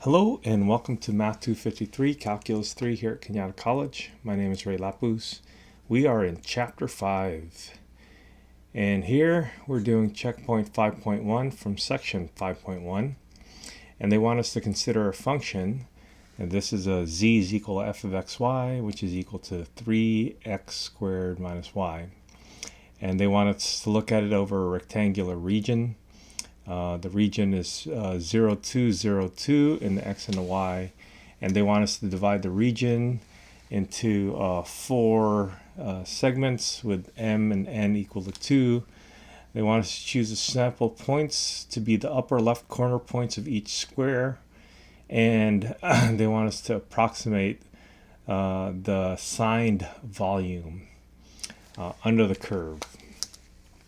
Hello and welcome to m253 Calculus 3 here at Cañada College. My name is Lapuz. We are in Chapter 5. And here we're doing checkpoint 5.1 from section 5.1. And they want us to consider a function. And this is a z is equal to f of xy, which is equal to 3x squared minus y. And they want us to look at it over a rectangular region. The region is 0, 2, 0, 2 in the x and the y, and they want us to divide the region into 4 segments with m and n equal to 2. They want us to choose a sample points to be the upper left corner points of each square, and they want us to approximate the signed volume under the curve.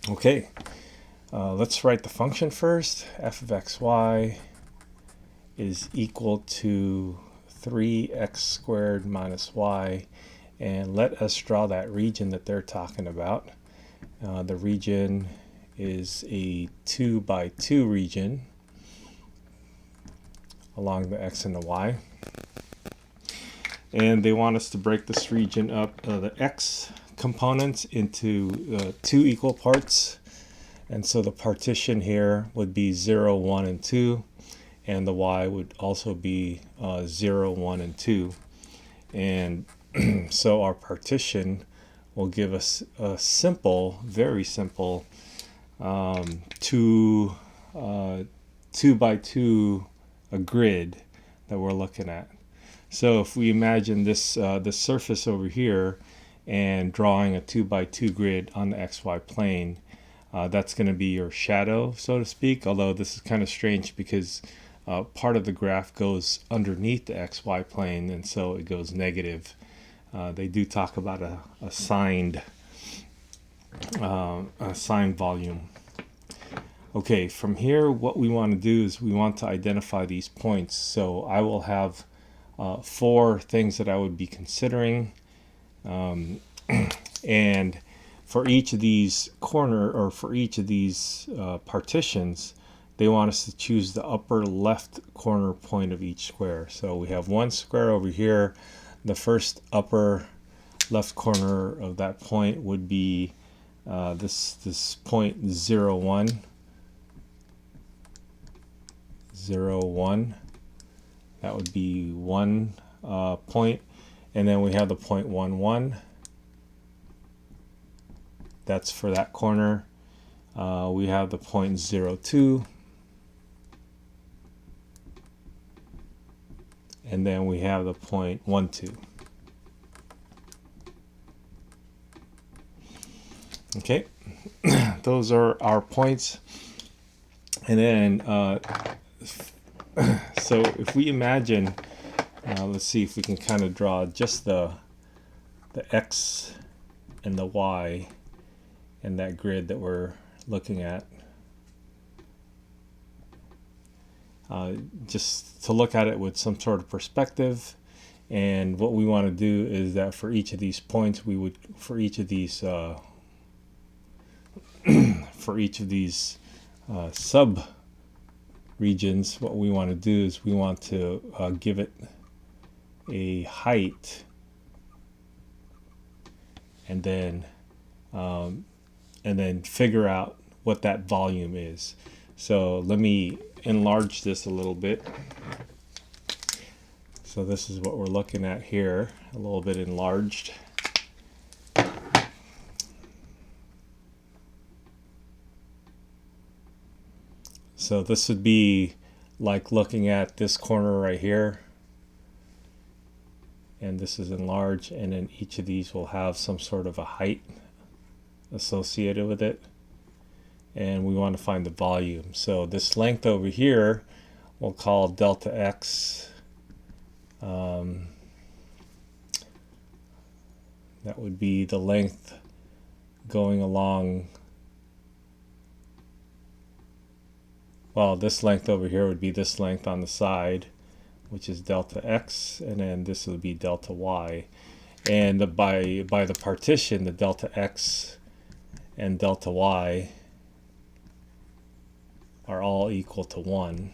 Okay. Let's write the function first. F of xy is equal to 3x squared minus y, and let us draw that region that they're talking about. The region is a 2 by 2 region along the x and the y, and they want us to break this region up, the x components, into 2 equal parts. And so the partition here would be 0, 1, and 2, and the y would also be 0, 1, and 2. And so our partition will give us a simple, very simple 2 by 2 grid that we're looking at. So if we imagine this this surface over here and drawing a 2 by 2 grid on the xy plane, that's going to be your shadow, so to speak, although this is kind of strange because part of the graph goes underneath the xy plane, and so it goes negative. They do talk about a signed volume. Okay, from here what we want to do is we want to identify these points. So I will have 4 things that I would be considering, and for each of these partitions, they want us to choose the upper left corner point of each square. So we have one square over here. The first upper left corner of that point would be this point 0, 1. 0, 1. That would be one point. And then we have the point 1, 1. That's for that corner. We have the point 0, 2. And then we have the point 1, 2. Okay, those are our points. And then, so if we imagine, let's see if we can kind of draw just the x and the y and that grid that we're looking at. Just to look at it with some sort of perspective. And what we want to do is that for each of these points, we would, for each of these sub regions, what we want to do is we want to give it a height, and then figure out what that volume is. So let me enlarge this a little bit. So this is what we're looking at here, a little bit enlarged. So this would be like looking at this corner right here, and this is enlarged, and then each of these will have some sort of a height associated with it, and we want to find the volume. So this length over here we'll call delta x. That would be the length going along. Well, this length over here would be this length on the side, which is delta x, and then this would be delta y. And by the partition, the delta x and delta y are all equal to 1.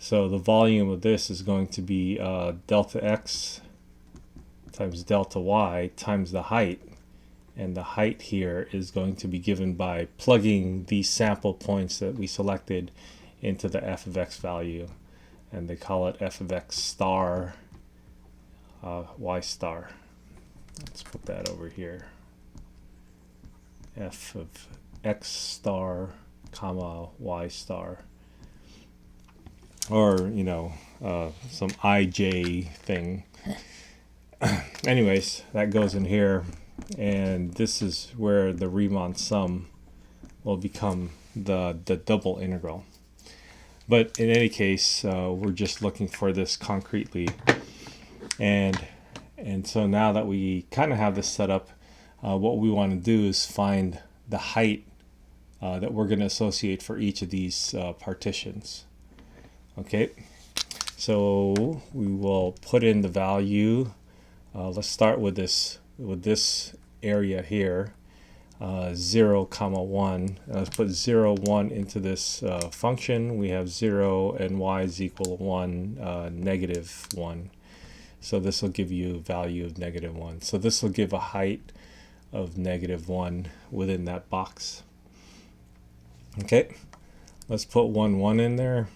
So the volume of this is going to be delta x times delta y times the height. And the height here is going to be given by plugging these sample points that we selected into the f of x value. And they call it f of x star y star. Let's put that over here. F of x star comma y star. Or, you know, some ij thing. Anyways, that goes in here. And this is where the Riemann sum will become the double integral. But in any case, we're just looking for this concretely. And so now that we kind of have this set up, what we want to do is find the height that we're going to associate for each of these partitions. Okay, so we will put in the value. Let's start with this area here, 0, comma 1. Let's put 0, 1 into this function. We have 0 and y is equal to 1, negative 1. So this will give you a value of negative 1. So this will give a height of negative 1 within that box. Okay, let's put 1, 1 in there.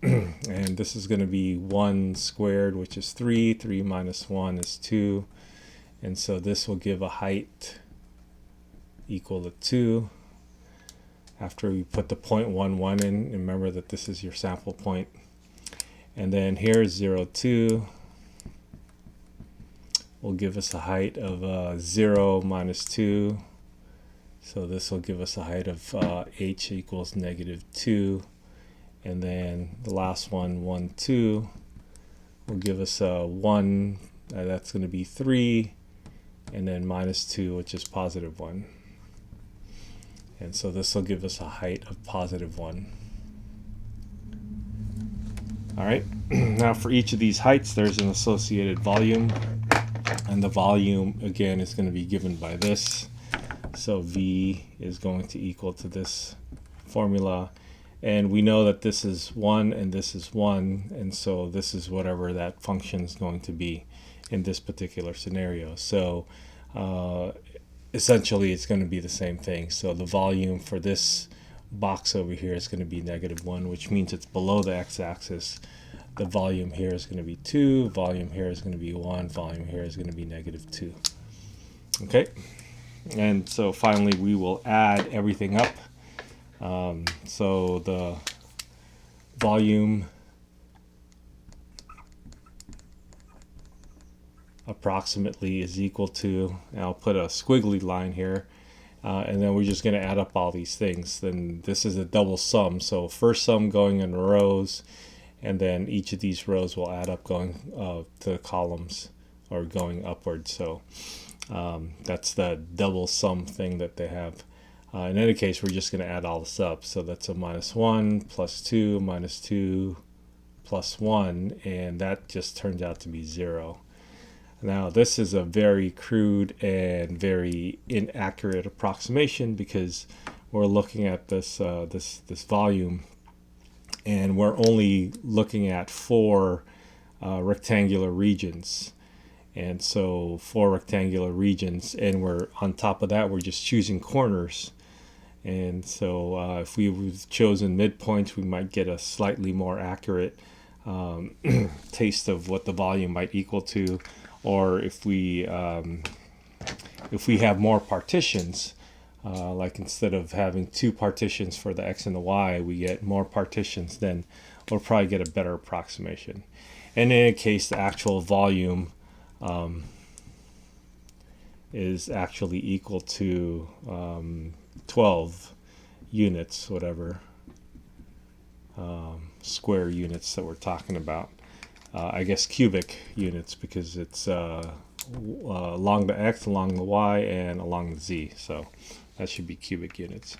And this is going to be 1 squared, which is 3. 3 minus 1 is 2. And so this will give a height equal to 2. After we put the 0.11 in, remember that this is your sample point. And then here's 0, 2. Will give us a height of 0 minus 2. So this will give us a height of h equals negative 2. And then the last one, 1, 2, will give us a 1, that's going to be 3, and then minus 2, which is positive 1. And so this will give us a height of positive 1. All right, now for each of these heights, there's an associated volume. And the volume, again, is going to be given by this. So V is going to equal to this formula. And we know that this is 1 and this is 1, and so this is whatever that function is going to be in this particular scenario. So essentially it's going to be the same thing. So the volume for this box over here is going to be negative 1, which means it's below the x-axis. The volume here is going to be 2, volume here is going to be 1, volume here is going to be negative 2. Okay, and so finally we will add everything up. So the volume approximately is equal to, and I'll put a squiggly line here, and then we're just going to add up all these things. Then this is a double sum, so first sum going in rows, and then each of these rows will add up going to columns or going upwards. So that's the double sum thing that they have. In any case, we're just going to add all this up. So that's a minus 1 plus 2 minus 2 plus 1, and that just turns out to be 0. Now, this is a very crude and very inaccurate approximation because we're looking at this this volume, and we're only looking at 4 rectangular regions. And so 4 rectangular regions, and we're on top of that, we're just choosing corners. And so if we've chosen midpoints, we might get a slightly more accurate taste of what the volume might equal to. Or if we have more partitions, like instead of having 2 partitions for the x and the y, we get more partitions, then we'll probably get a better approximation. And in any case, the actual volume is actually equal to 12 units, whatever square units that we're talking about. I guess cubic units, because it's along the x, along the y, and along the z. So that should be cubic units.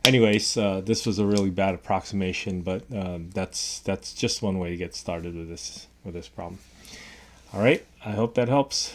Anyways, this was a really bad approximation, but that's just one way to get started with this problem. All right, I hope that helps.